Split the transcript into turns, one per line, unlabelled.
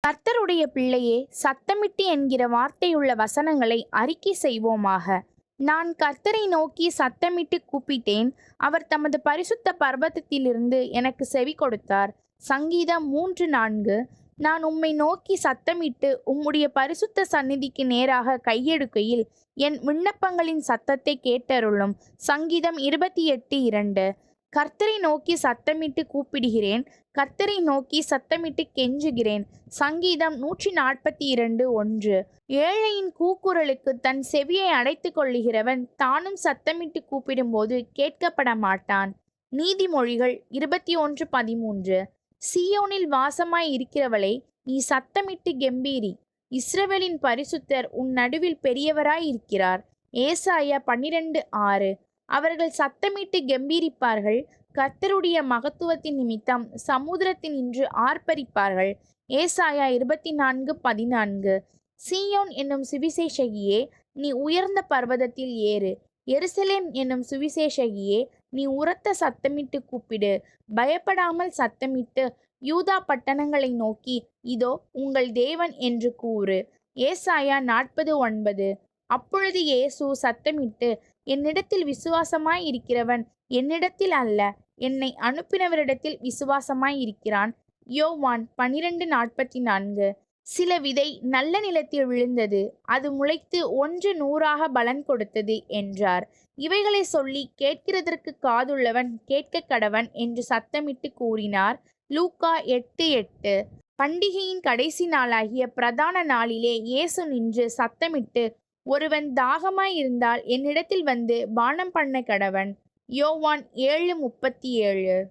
கர்த்தருடைய பிள்ளையே, சத்தமிட்டு என்கிற வார்த்தையுள்ள வசனங்களை அறிக்கை செய்வோமாக. நான் கர்த்தரை நோக்கி சத்தமிட்டு கூப்பிட்டேன், அவர் தமது பரிசுத்த பர்வதத்திலிருந்து எனக்கு செவி கொடுத்தார். சங்கீதம் 3:4. நான் உம்மை நோக்கி சத்தமிட்டு உம்முடைய பரிசுத்த சந்நிதிக்கு நேராக கையெடுக்கையில் என் விண்ணப்பங்களின் சத்தத்தை கேட்டருளும். சங்கீதம் 28:2. கர்த்தரை நோக்கி சத்தமிட்டு கூப்பிடுகிறேன், கர்த்தரை நோக்கி சத்தமிட்டு கெஞ்சுகிறேன். சங்கீதம் 142:1. ஏழையின் கூக்குரலுக்கு தன் செவியை அடைத்து கொள்ளுகிறவன் தானும் சத்தமிட்டு கூப்பிடும்போது கேட்கப்பட மாட்டான். நீதிமொழிகள் 21:13. சீயோனில் வாசமாய் இருக்கிறவளே, நீ சத்தமிட்டு கெம்பீரி. இஸ்ரவேலின் பரிசுத்தர் உன் நடுவில் பெரியவராய் இருக்கிறார். ஏசாயா 12:6. அவர்கள் சத்தமிட்டு கெம்பீரிப்பார்கள், கர்த்தருடைய மகத்துவத்தின் நிமித்தம் சமுத்திரத்தினின்று ஆர்ப்பரிப்பார்கள். ஏசாயா 24:14. சீயோன் என்னும் சுவிசேஷகியே, நீ உயர்ந்த பர்வதத்தில் ஏறு. எருசலேம் என்னும் சுவிசேஷகியே, நீ உரத்த சத்தமிட்டு கூப்பிடு. பயப்படாமல் சத்தமிட்டு யூதா பட்டணங்களை நோக்கி, இதோ உங்கள் தேவன் என்று கூறு. ஏசாயா 40:9. அப்பொழுது இயேசு சத்தமிட்டு, என்னிடத்தில் விசுவாசமாய் இருக்கிறவன் என்னிடத்தில் அல்ல, என்னை அனுப்பினவரிடத்தில் விசுவாசமாய் இருக்கிறான். யோவான் 12:44. சில விதை நல்ல நிலத்தில் விழுந்தது, அது முளைத்து 100 பலன் கொடுத்தது என்றார். இவைகளை சொல்லி கேட்கிறதற்கு காதுள்ளவன் கேட்க கடவன் என்று சத்தமிட்டு கூறினார். லூக்கா 8:8. பண்டிகையின் கடைசி நாளாகிய பிரதான நாளிலே இயேசு நின்று சத்தமிட்டு, ஒருவன் தாகமாய் இருந்தால் என்னிடத்தில் வந்து பானம் பண்ண கடவன். யோவான் 7:37.